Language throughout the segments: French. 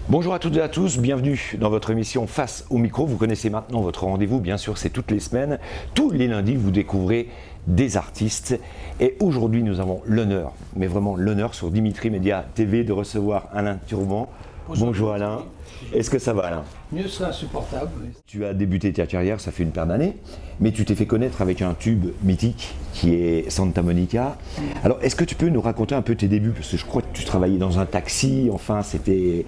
Bonjour à toutes et à tous, bienvenue dans votre émission Face au micro. Vous connaissez maintenant votre rendez-vous, bien sûr, c'est toutes les semaines. Tous les lundis, vous découvrez des artistes. Et aujourd'hui, nous avons l'honneur, mais vraiment l'honneur sur Dimitri Média TV de recevoir Alain Turban. Bonjour Alain. Est-ce que ça va Alain? Mieux, c'est insupportable. Oui. Tu as débuté ta carrière, ça fait une paire d'années, mais tu t'es fait connaître avec un tube mythique qui est Santa Monica. Alors, est-ce que tu peux nous raconter un peu tes débuts? Parce que je crois que tu travaillais dans un taxi, enfin, c'était...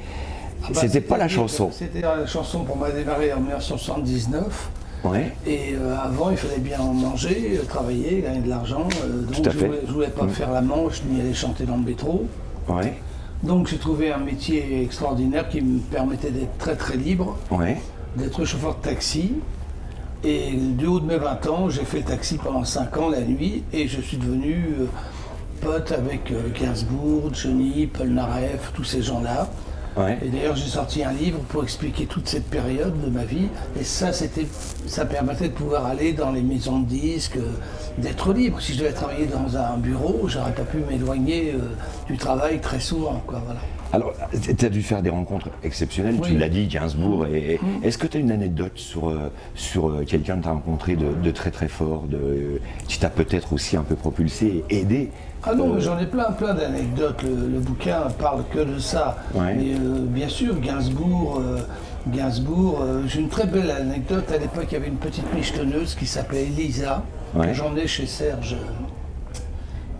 C'était pas la chanson. C'était la chanson pour moi démarrer en 1979. Ouais. Et avant, il fallait bien manger, travailler, gagner de l'argent. Donc Tout à fait. Je voulais pas faire la manche ni aller chanter dans le métro. Ouais. Donc j'ai trouvé un métier extraordinaire qui me permettait d'être très très libre, Ouais. d'être chauffeur de taxi. Et du haut de mes 20 ans, j'ai fait le taxi pendant 5 ans la nuit et je suis devenu pote avec Gainsbourg, Johnny, Paul Naref, tous ces gens-là. Ouais. Et d'ailleurs, j'ai sorti un livre pour expliquer toute cette période de ma vie. Et ça permettait de pouvoir aller dans les maisons de disques, d'être libre. Si je devais travailler dans un bureau, j'aurais pas pu m'éloigner du travail très souvent, quoi, voilà. Alors, tu as dû faire des rencontres exceptionnelles, Oui. tu l'as dit, Gainsbourg. Est-ce que tu as une anecdote sur quelqu'un que tu as rencontré de très très fort, qui t'a peut-être aussi un peu propulsé et aidé? Ah non, mais j'en ai plein d'anecdotes. Le bouquin parle que de ça. Ouais. Mais bien sûr, Gainsbourg, j'ai une très belle anecdote. À l'époque, il y avait une petite michetonneuse qui s'appelait Elisa, Ouais. que j'emmenais chez Serge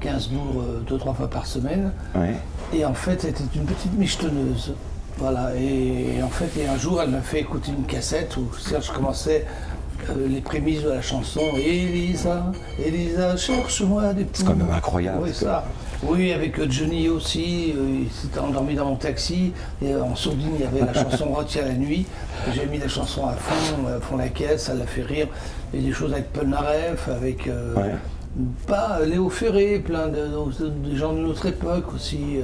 Gainsbourg 2-3 fois par semaine. Ouais. Et en fait, c'était une petite michetonneuse. Voilà. Et en fait, un jour, elle m'a fait écouter une cassette où Serge commençait les prémices de la chanson. Elisa, Elisa, cherche-moi des petits. C'est quand même incroyable. Oui, ça. Oui, avec Johnny aussi, il s'était endormi dans mon taxi, et en sourdine il y avait la chanson Retiens la nuit, j'ai mis la chanson à fond la caisse, ça l'a fait rire, et des choses avec Paul Naref, avec Ouais. pas Léo Ferré, plein de gens de notre époque aussi,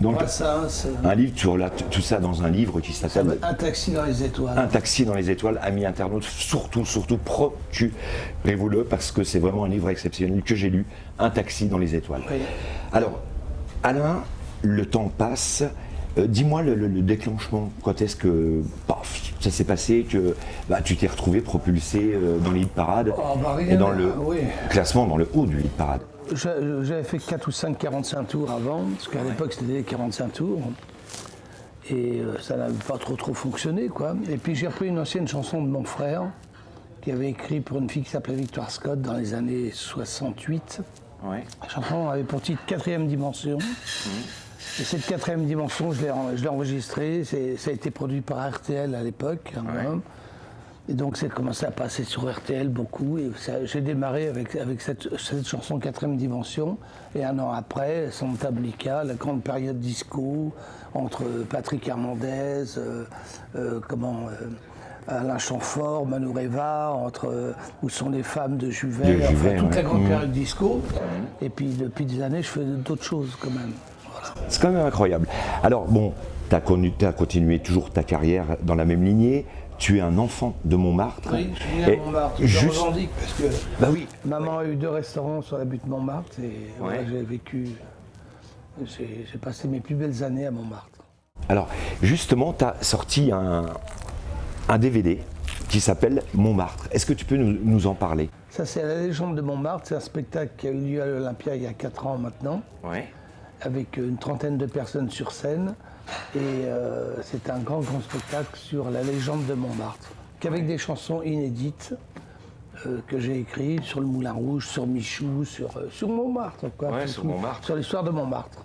Donc, Brassens, Un livre, tu relates tout ça dans un livre qui s'appelle Un taxi dans les étoiles. Un taxi dans les étoiles, amis internautes, surtout, procurez-vous-le parce que c'est vraiment un livre exceptionnel que j'ai lu, Un taxi dans les étoiles. Oui. Alors, Alain, le temps passe. Dis-moi le déclenchement, quand est-ce que paf, ça s'est passé, que tu t'es retrouvé propulsé dans les hit parades Oh, bah, rien, et dans le oui. classement dans le haut du hit parade. J'avais fait 4 ou 5 45 tours avant, parce qu'à l'époque c'était des 45 tours. Et ça n'avait pas trop fonctionné, quoi. Et puis j'ai repris une ancienne chanson de mon frère, qui avait écrit pour une fille qui s'appelait Victoire Scott dans les années 68. Ouais. La chanson avait pour titre Quatrième dimension. Et cette quatrième dimension, je l'ai enregistrée. Ça a été produit par RTL à l'époque. Et donc c'est commencé à passer sur RTL beaucoup. Et j'ai démarré avec cette chanson Quatrième dimension. Et un an après, Santa Monica, la grande période disco, entre Patrick Hernandez, Alain Chamfort, Manouréva, Où sont les femmes de Juvet, toute la grande période disco. Et puis depuis des années, je fais d'autres choses quand même. Voilà. C'est quand même incroyable. Alors bon, tu as continué toujours ta carrière dans la même lignée. Tu es un enfant de Montmartre. Oui, je suis né à Montmartre. Je revendique parce que maman a eu 2 restaurants sur la butte Montmartre et voilà, j'ai passé mes plus belles années à Montmartre. Alors justement, tu as sorti un DVD qui s'appelle Montmartre. Est-ce que tu peux nous en parler? Ça, c'est La légende de Montmartre. C'est un spectacle qui a eu lieu à l'Olympia il y a 4 ans maintenant, avec une trentaine de personnes sur scène. Et c'est un grand spectacle sur la légende de Montmartre, qu'avec des chansons inédites que j'ai écrites sur le Moulin Rouge, sur Michou, sur Montmartre, quoi. Sur Montmartre. Sur l'histoire de Montmartre.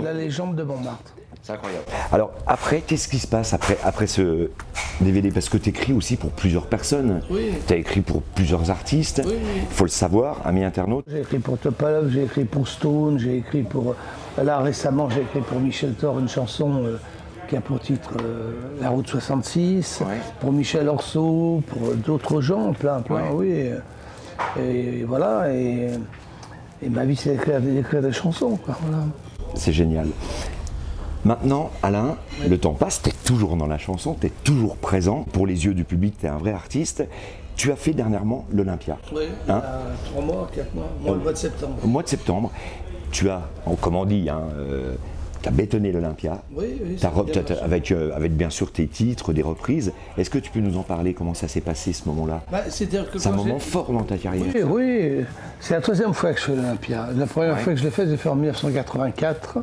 La légende de Montmartre. C'est incroyable. Alors après, qu'est-ce qui se passe après ce DVD? Parce que tu écris aussi pour plusieurs personnes. Oui. Tu as écrit pour plusieurs artistes. Oui. Il faut le savoir, amis internautes. J'ai écrit pour Topalov, j'ai écrit pour Stone, j'ai écrit pour... Là récemment, j'ai écrit pour Michel Thor une chanson qui a pour titre La Route 66, Ouais. pour Michel Orso, pour d'autres gens, plein, Ouais. oui. Et voilà, et ma vie c'est d'écrire des chansons, quoi, voilà. C'est génial. Maintenant, Alain, le temps passe, tu es toujours dans la chanson, tu es toujours présent. Pour les yeux du public, tu es un vrai artiste. Tu as fait dernièrement l'Olympia. Oui, il y a 3 mois, 4 mois, le mois de septembre. Au mois de septembre, tu as, comme on dit, tu as bétonné l'Olympia. Oui, Avec bien sûr tes titres, des reprises. Est-ce que tu peux nous en parler? Comment ça s'est passé ce moment-là? C'est-à-dire que C'est un quand moment fort dans ta carrière. Oui, oui. C'est la 3e fois que je fais l'Olympia. La première fois que je l'ai fait en 1984.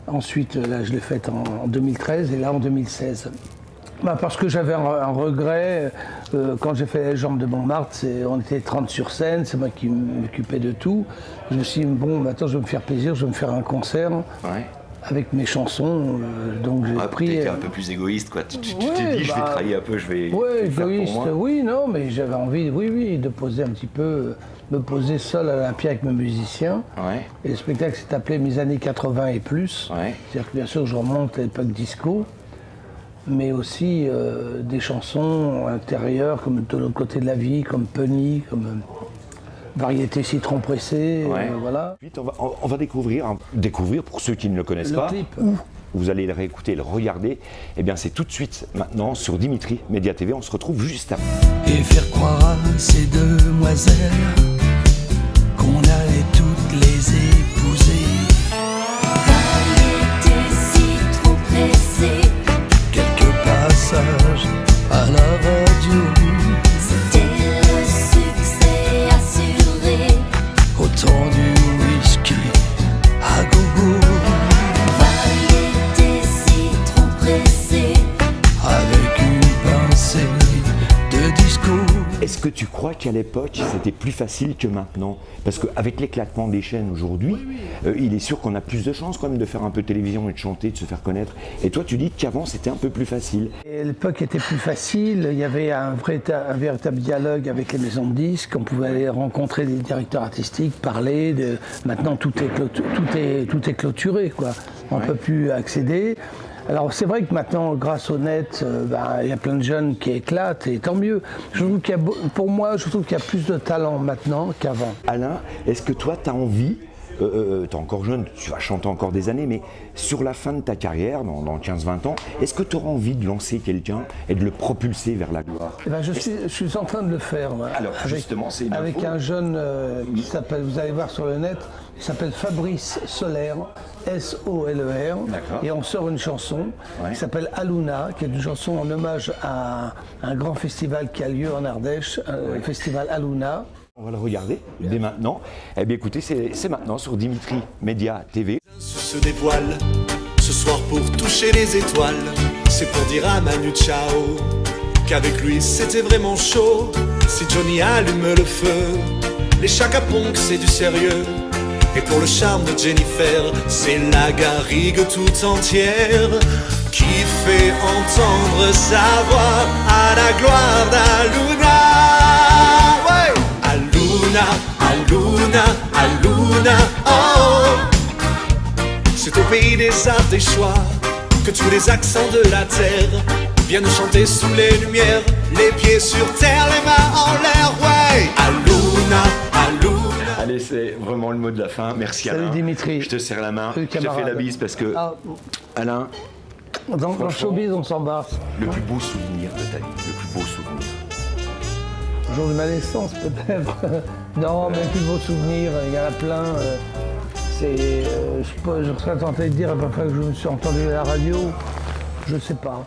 Ensuite, là, je l'ai faite en 2013 et là en 2016. Parce que j'avais un regret. Quand j'ai fait Les Jambes de Montmartre, on était 30 sur scène, c'est moi qui m'occupais de tout. Je me suis dit, bon, maintenant je vais me faire plaisir, je vais me faire un concert. Ouais. Avec mes chansons, donc j'ai pris... Tu étais un peu plus égoïste, quoi. Tu t'es Ouais, dit, je vais travailler un peu, je vais Oui, faire pour égoïste, moi. oui, non, mais j'avais envie, oui, de poser un petit peu, me poser seul à l'Olympia avec mes musiciens. Ouais. Et le spectacle s'est appelé Mes années 80 et plus. Ouais. C'est-à-dire que bien sûr, je remonte à l'époque disco, mais aussi des chansons intérieures, comme De l'autre côté de la vie, comme Penny, comme Variété citron pressé, Ouais. voilà. Ensuite, on va découvrir pour ceux qui ne le connaissent Le pas, clip. ou vous allez le réécouter, le regarder. Eh bien, c'est tout de suite maintenant sur Dimitri Média TV. On se retrouve juste après. Et faire croire à ces demoiselles qu'on allait toutes les épouser. Variété citron pressé, Quelques passages à la radio, c'était le succès assuré. autant du whisky à gogo, Variété citron pressé, avec une pincée de disco. Est-ce que tu crois qu'à l'époque, c'était plus facile que maintenant? Parce qu'avec l'éclatement des chaînes aujourd'hui, il est sûr qu'on a plus de chances quand même de faire un peu de télévision et de chanter, de se faire connaître. Et toi, tu dis qu'avant, c'était un peu plus facile. Et l'époque était plus facile, il y avait un véritable dialogue avec les maisons de disques, on pouvait aller rencontrer des directeurs artistiques, parler. Maintenant, tout est clôturé, quoi. On ne peut plus accéder. Alors c'est vrai que maintenant, grâce au net, il y a plein de jeunes qui éclatent, et tant mieux. Pour moi, je trouve qu'il y a plus de talent maintenant qu'avant. Alain, est-ce que toi, tu as envie, tu es encore jeune, tu vas chanter encore des années, mais sur la fin de ta carrière, dans 15-20 ans, est-ce que tu auras envie de lancer quelqu'un et de le propulser vers la gloire? Eh ben, je suis en train de le faire. Moi, Alors, justement, c'est une avec info. un jeune qui s'appelle, vous allez voir sur le net, il s'appelle Fabrice Soler, S-O-L-E-R, D'accord. et on sort une chanson Ouais. qui s'appelle Aluna, qui est une chanson en hommage à un grand festival qui a lieu en Ardèche, le festival Aluna. On va le regarder dès maintenant. Eh bien écoutez, c'est maintenant sur Dimitri Média TV. Se dévoile ce soir pour toucher les étoiles. C'est pour dire à Manu Chao qu'avec lui c'était vraiment chaud. Si Johnny allume le feu, les Chaka Ponk c'est du sérieux. Et pour le charme de Jennifer, c'est la garrigue tout entière qui fait entendre sa voix à la gloire d'Aluna. Ouais. Aluna, Aluna, Aluna, oh. C'est au pays des arts des choix que tous les accents de la terre viennent chanter sous les lumières, les pieds sur terre, les mains en l'air, ouais. Aluna, Aluna. Allez, c'est vraiment le mot de la fin. Merci Salut, Alain. Dimitri. Je te serre la main. Salut, Je te fais camarade. la bise parce que, Ah, Alain, dans le showbiz, on s'embrasse. le plus beau souvenir de ta vie, le plus beau souvenir. Le jour de ma naissance, peut-être. Non, mon plus beau souvenir, il y en a plein. Je serais tenté de dire à peu près que je me suis entendu à la radio. Je sais pas.